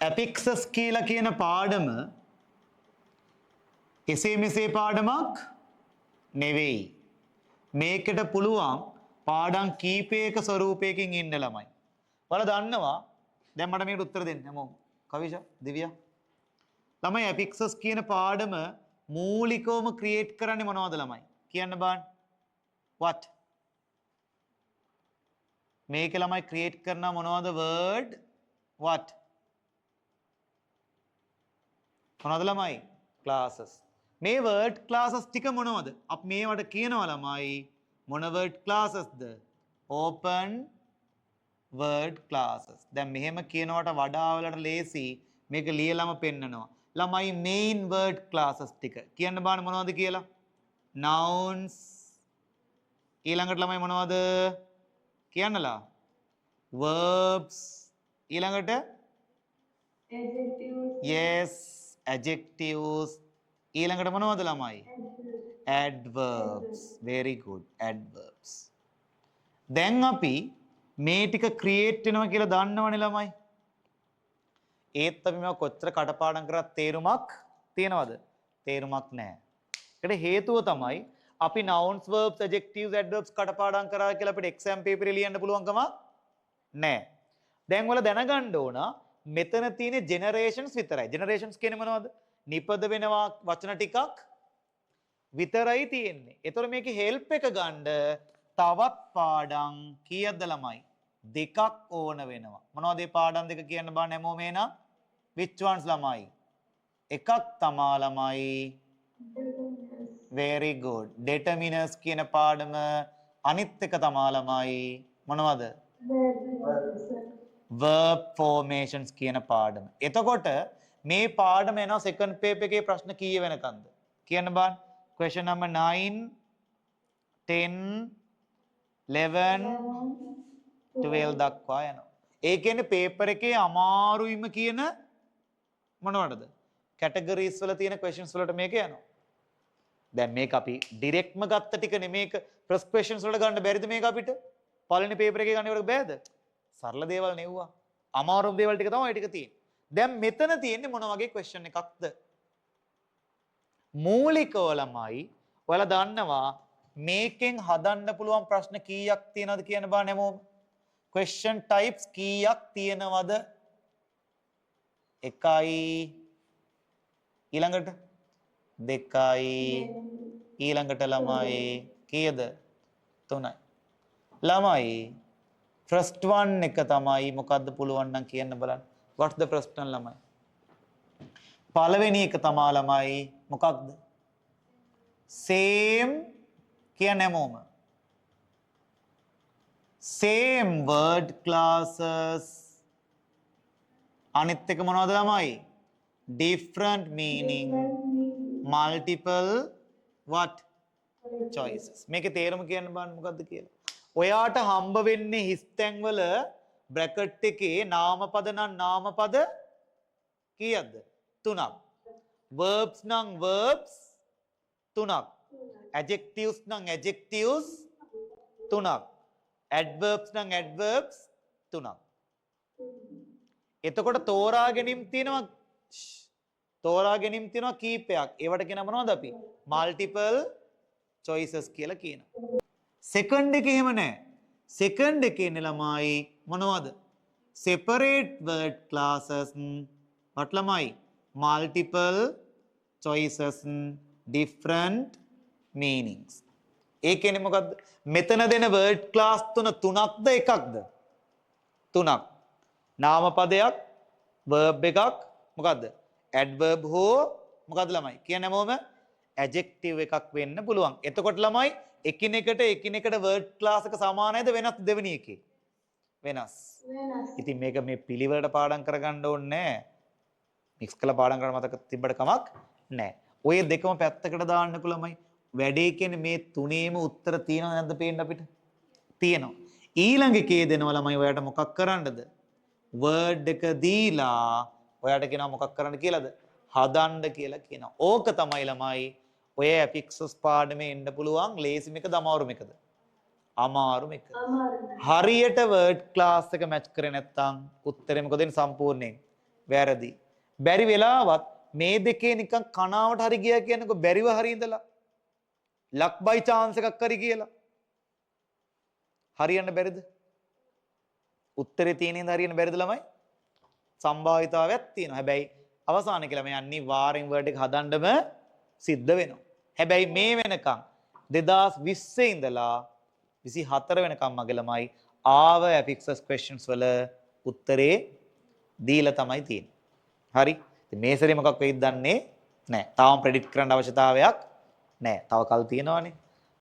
ඇපික්සස් කියලා කියන පාඩම එසේ මෙසේ පාඩමක් නෙවෙයි. මේකට පුළුවන් පාඩම් කීපයක ස්වරූපයකින් ඉන්න ළමයි. ඔයාලා දන්නවා දැන් මට මේකට උත්තර දෙන්න හැමෝම. කවිෂා, දිව්‍යා. ළමයි ඇපික්සස් කියන පාඩම මූලිකවම ක්‍රියේට් කරන්නේ මොනවද ළමයි? කියන්න බෑ. what? මේක ළමයි ක්‍රියේට් කරන මොනවද word? what? මොනවද ළමයි? classes. මේ word classes ටික මොනවද? අපි මේවට කියනවා ළමයි මොන word classes ද? open word classes. දැන් මෙහෙම කියනවට වඩා වලට ලේසි මේක ලියලම පෙන්නනවා. ළමයි main word classes ටික කියන්න බාන මොනවද කියලා? nouns. ඊළඟට ළමයි මොනවද? කියන්නලා. verbs. ඊළඟට adjectives. yes, adjectives. ඊළඟට මොනවද ළමයි? adverbs. very good, adverbs. දැන් අපි මේ ටික ක්‍රියේට් වෙනවා කියලා දන්නවනේ ළමයි. ඒත් අපි මේවා කොච්චර කටපාඩම් කරත් තේරුමක් තියනවද? තේරුමක් නැහැ. ඒකට හේතුව තමයි අපි nouns, verbs, adjectives, adverbs කටපාඩම් කරා කියලා අපිට exam paper එක ලියන්න පුළුවන්කම නැහැ. දැන් වල දැනගන්න ඕන මෙතන තියෙන generations විතරයි. generations කියන්නේ මොනවද? නිපද වෙනවා වචන ටිකක් විතරයි තියෙන්නේ. ඒතර මේකේ help එක ගන්න තවත් පාඩම් කීයක්ද ළමයි? දෙකක් ඕන වෙනවා. මොනවද මේ පාඩම් දෙක කියන්න බෑ හැමෝම එනා? which ones ළමයි? එකක් තමා ළමයි very good. determiners කියන පාඩම අනිත් එක තමා ළමයි මොනවද? verb formations කියන පාඩම. එතකොට මේ පාඩම එනවා second paper එකේ ප්‍රශ්න කීය වෙනකන්ද? කියන්න බෑ. question number 9 10 11 12 දක්වා යනවා. ඒ කියන්නේ paper එකේ අමාරුයිම කියන මොනවටද? categories වල තියෙන questions වලට මේක යනවා. දැන් මේක අපි ඩිරෙක්ට්ම ගත්ත ටික නෙමේක first questions වලට ගන්න බැරිද මේක අපිට? පළවෙනි paper එකේ ගන්න ඉවර බෑද? සරල දේවල් නෙවුවා. අමාරු දේවල් ටික තමයි ටික තියෙන්නේ. දැන් මෙතන තියෙන්නේ මොන වගේ question එකක්ද? මූලිකව ළමයි ඔයාලා දන්නවා මේකෙන් හදන්න පුළුවන් ප්‍රශ්න කීයක් තියෙනවද කියන බා හැමෝම? question types කීයක් තියෙනවද? එකයි ඊළඟට දෙකයි ඊළඟට ළමයි කීයද? තුනයි. ළමයි first one එක තමයි මොකද්ද පුළුවන් නම් කියන්න බලන්න. what's the first one ළමයි? පළවෙනි එක තමයි ළමයි මොකක්ද? same කියන්නේ හැමෝම. same word classes. අනිත් එක මොනවද ළමයි? different meaning, multiple what? choices. මේකේ තේරුම කියන්න බලන්න මොකද්ද කියලා. ඔයාට හම්බ වෙන්නේ හිස්තැන් වල බ්‍රැකට් එකේ නාමපද නම් නාමපද කීයක්ද? 3ක්. verbs නම් verbs 3ක්. adjectives නම් adjectives 3ක්. adverbs නම් adverbs 3ක්. එතකොට තෝරා ගැනීම තියෙනවා කීපයක්. ඒවට කියන මොනවද අපි? multiple choices කියලා කියනවා. second එකේ එහෙම නැහැ. second එකේ ඉන්නේ ළමයි මොනවද? separate word classes what ළමයි? multiple choices, different meanings. ඒ කියන්නේ මොකද්ද? මෙතන දෙන word class තුනක්ද එකක්ද? තුනක්. නාමපදයක්, verb එකක්, මොකද්ද? adverb හෝ මොකද්ද ළමයි? කියන්නේ මොම adjective එකක් වෙන්න පුළුවන්. එතකොට ළමයි එකිනෙකට word class එක සමානයිද වෙනස් දෙවෙනි එකේ? වෙනස්. ඉතින් මේක මේ පිළිවෙලට පාඩම් කරගන්න ඕනේ නැහැ. මික්ස් කරලා පාඩම් කරලා මතක තිබ්බට කමක් නැහැ. ඔය දෙකම පැත්තකට දාන්නකෝ ළමයි. වැඩේ කියන්නේ මේ තුනේම උත්තර තියෙනවද නැද්ද පේන්න අපිට? තියෙනවා. ඊළඟ එකේ දෙනවා ළමයි ඔයාලට මොකක් කරන්නද? word එක දීලා ඔයාලට කියනවා මොකක් කරන්න කියලාද? හදන්න කියලා කියනවා. ඕක තමයි ළමයි ඔය ඇපික්සස් පාඩමේ එන්න පුළුවන් ලේසිම එකද අමාරුම එකද? අමාරුම එක. හරියට word class එක මැච් කරේ නැත්නම් උත්තරේ මොකද වෙන්නේ සම්පූර්ණයෙන්? වැරදි. බැරි වෙලාවත් මේ දෙකේ නිකන් කනාවට හරි ගියා කියන්නකො බැරිව හරි ඉඳලා. ලක් බයි chance එකක් හරි කියලා. හරියන්න බැරිද? උත්තරේ තියෙන ඉඳ හරියන්න බැරිද ළමයි? සම්භාවිතාවයක් තියෙනවා. හැබැයි අවසානයේ කියලා මේ අනිවාර්යෙන් වර්ඩ් එක හදන්නම සිද්ධ වෙනවා. හැබැයි මේ වෙනකන් 2020 ඉඳලා 24 වෙනකම් මගේ ළමයි ආව affixes questions වල උත්තරේ දීලා තමයි තියෙන්නේ. හරි? ඉතින් මේ සැරේ මොකක් වෙයිද දන්නේ නැහැ. තාම ප්‍රෙඩික්ට් කරන්න අවශ්‍යතාවයක් නැහැ. තව කල් තියෙනවානේ.